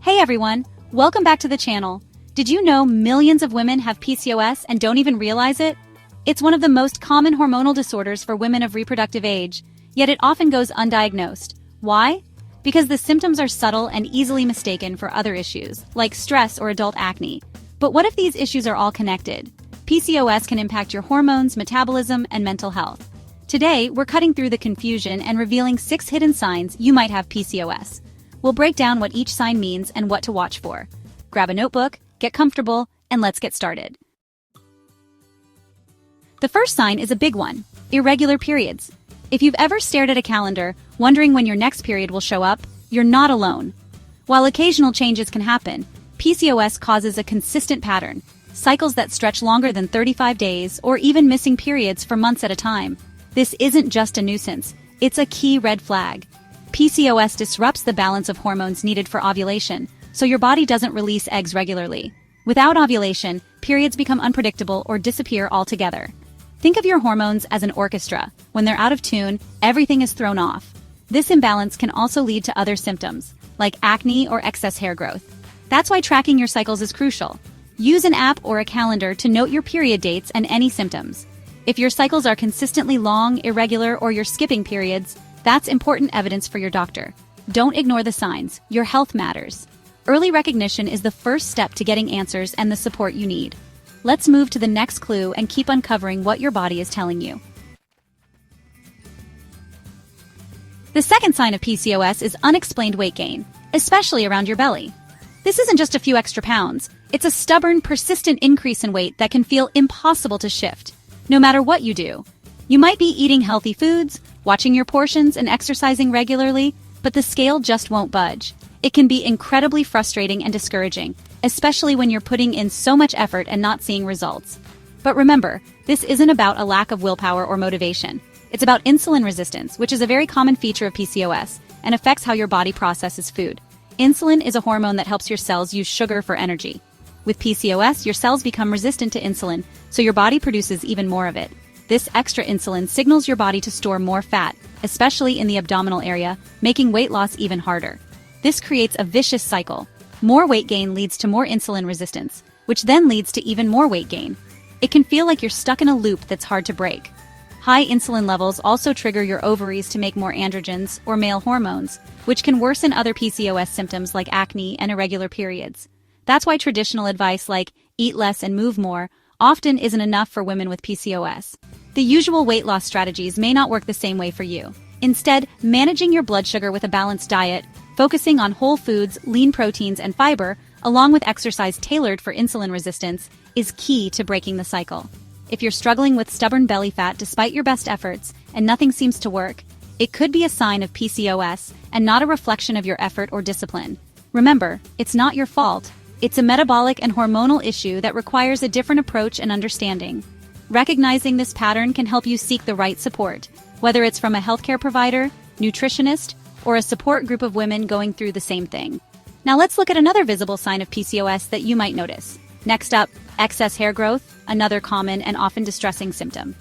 Hey everyone, welcome back to the channel. Did you know millions of women have PCOS and don't even realize it? It's one of the most common hormonal disorders for women of reproductive age, yet it often goes undiagnosed. Why? Because the symptoms are subtle and easily mistaken for other issues, like stress or adult acne. But what if these issues are all connected? PCOS can impact your hormones, metabolism, and mental health. Today, we're cutting through the confusion and revealing 6 hidden signs you might have PCOS. We'll break down what each sign means and what to watch for. Grab a notebook, get comfortable, and let's get started. The first sign is a big one: irregular periods. If you've ever stared at a calendar, wondering when your next period will show up, you're not alone. While occasional changes can happen, PCOS causes a consistent pattern, cycles that stretch longer than 35 days or even missing periods for months at a time. This isn't just a nuisance, it's a key red flag. PCOS disrupts the balance of hormones needed for ovulation, so your body doesn't release eggs regularly. Without ovulation, periods become unpredictable or disappear altogether. Think of your hormones as an orchestra. When they're out of tune, everything is thrown off. This imbalance can also lead to other symptoms, like acne or excess hair growth. That's why tracking your cycles is crucial. Use an app or a calendar to note your period dates and any symptoms. If your cycles are consistently long, irregular, or you're skipping periods, that's important evidence for your doctor. Don't ignore the signs. Your health matters. Early recognition is the first step to getting answers and the support you need. Let's move to the next clue and keep uncovering what your body is telling you. The second sign of PCOS is unexplained weight gain, especially around your belly. This isn't just a few extra pounds. It's a stubborn, persistent increase in weight that can feel impossible to shift, no matter what you do. You might be eating healthy foods, watching your portions, and exercising regularly, but the scale just won't budge. It can be incredibly frustrating and discouraging, especially when you're putting in so much effort and not seeing results. But remember, this isn't about a lack of willpower or motivation. It's about insulin resistance, which is a very common feature of PCOS and affects how your body processes food. Insulin is a hormone that helps your cells use sugar for energy. With PCOS, your cells become resistant to insulin, so your body produces even more of it. This extra insulin signals your body to store more fat, especially in the abdominal area, making weight loss even harder. This creates a vicious cycle. More weight gain leads to more insulin resistance, which then leads to even more weight gain. It can feel like you're stuck in a loop that's hard to break. High insulin levels also trigger your ovaries to make more androgens, or male hormones, which can worsen other PCOS symptoms like acne and irregular periods. That's why traditional advice like eat less and move more often isn't enough for women with PCOS. The usual weight loss strategies may not work the same way for you. Instead, managing your blood sugar with a balanced diet, focusing on whole foods, lean proteins, and fiber, along with exercise tailored for insulin resistance, is key to breaking the cycle. If you're struggling with stubborn belly fat despite your best efforts and nothing seems to work, it could be a sign of PCOS and not a reflection of your effort or discipline. Remember, it's not your fault. It's a metabolic and hormonal issue that requires a different approach and understanding. Recognizing this pattern can help you seek the right support, whether it's from a healthcare provider, nutritionist, or a support group of women going through the same thing. Now let's look at another visible sign of PCOS that you might notice. Next up, excess hair growth, another common and often distressing symptom.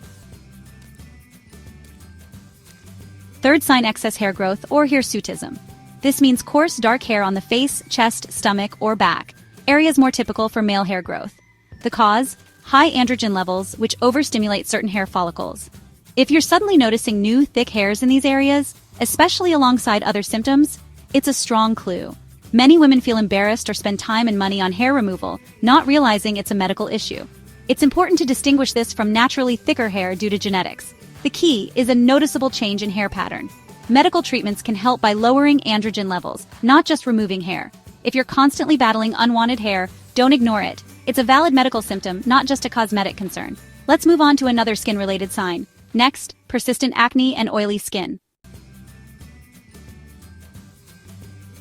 Third sign: excess hair growth or hirsutism. This means coarse, dark hair on the face, chest, stomach, or back, areas more typical for male hair growth. The cause? High androgen levels, which overstimulate certain hair follicles. If you're suddenly noticing new, thick hairs in these areas, especially alongside other symptoms, it's a strong clue. Many women feel embarrassed or spend time and money on hair removal, not realizing it's a medical issue. It's important to distinguish this from naturally thicker hair due to genetics. The key is a noticeable change in hair pattern. Medical treatments can help by lowering androgen levels, not just removing hair. If you're constantly battling unwanted hair, don't ignore it. It's a valid medical symptom, not just a cosmetic concern. Let's move on to another skin-related sign. Next, persistent acne and oily skin.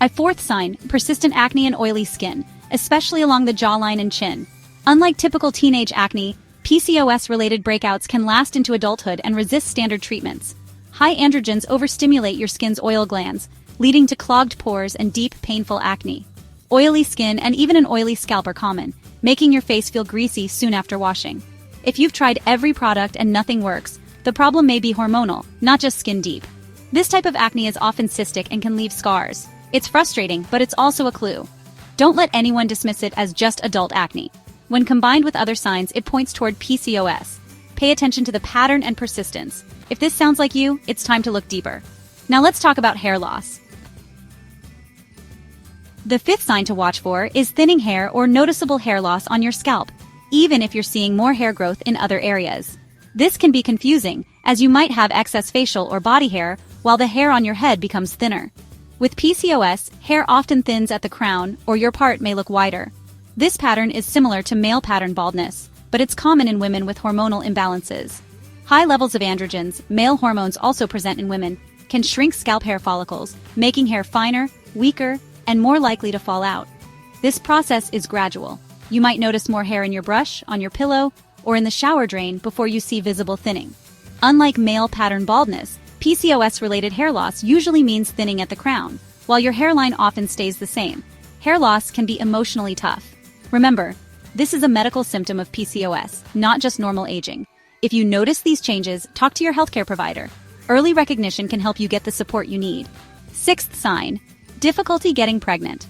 A fourth sign: persistent acne and oily skin, especially along the jawline and chin. Unlike typical teenage acne, PCOS-related breakouts can last into adulthood and resist standard treatments. High androgens overstimulate your skin's oil glands, leading to clogged pores and deep, painful acne. Oily skin and even an oily scalp are common, making your face feel greasy soon after washing. If you've tried every product and nothing works, the problem may be hormonal, not just skin deep. This type of acne is often cystic and can leave scars. It's frustrating, but it's also a clue. Don't let anyone dismiss it as just adult acne. When combined with other signs, it points toward PCOS. Pay attention to the pattern and persistence. If this sounds like you, it's time to look deeper. Now let's talk about hair loss. The fifth sign to watch for is thinning hair or noticeable hair loss on your scalp, even if you're seeing more hair growth in other areas. This can be confusing, as you might have excess facial or body hair while the hair on your head becomes thinner. With PCOS, hair often thins at the crown, or your part may look wider. This pattern is similar to male pattern baldness, but it's common in women with hormonal imbalances. High levels of androgens, male hormones also present in women, can shrink scalp hair follicles, making hair finer, weaker, and more likely to fall out. This process is gradual. You might notice more hair in your brush, on your pillow, or in the shower drain before you see visible thinning. Unlike male pattern baldness, PCOS-related hair loss usually means thinning at the crown, while your hairline often stays the same. Hair loss can be emotionally tough. Remember, this is a medical symptom of PCOS, not just normal aging. If you notice these changes, talk to your healthcare provider. Early recognition can help you get the support you need. Sixth sign: difficulty getting pregnant.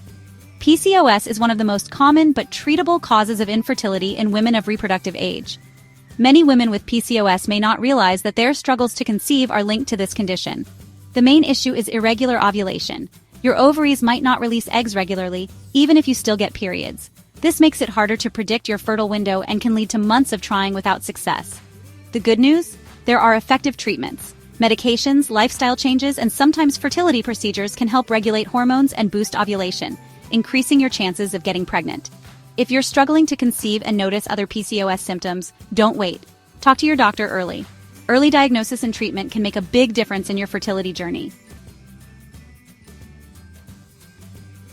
PCOS is one of the most common but treatable causes of infertility in women of reproductive age. Many women with PCOS may not realize that their struggles to conceive are linked to this condition. The main issue is irregular ovulation. Your ovaries might not release eggs regularly, even if you still get periods. This makes it harder to predict your fertile window and can lead to months of trying without success. The good news? There are effective treatments. Medications, lifestyle changes, and sometimes fertility procedures can help regulate hormones and boost ovulation, increasing your chances of getting pregnant. If you're struggling to conceive and notice other PCOS symptoms, don't wait. Talk to your doctor early. Early diagnosis and treatment can make a big difference in your fertility journey.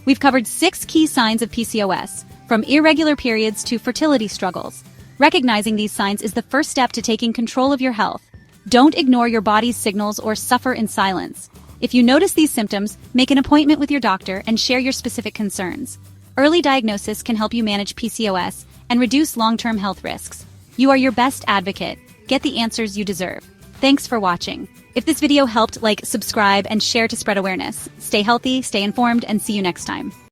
We've covered 6 key signs of PCOS, from irregular periods to fertility struggles. Recognizing these signs is the first step to taking control of your health. Don't ignore your body's signals or suffer in silence. If you notice these symptoms, make an appointment with your doctor and share your specific concerns. Early diagnosis can help you manage PCOS and reduce long-term health risks. You are your best advocate. Get the answers you deserve. Thanks for watching. If this video helped, like, subscribe, and share to spread awareness. Stay healthy, stay informed, and see you next time.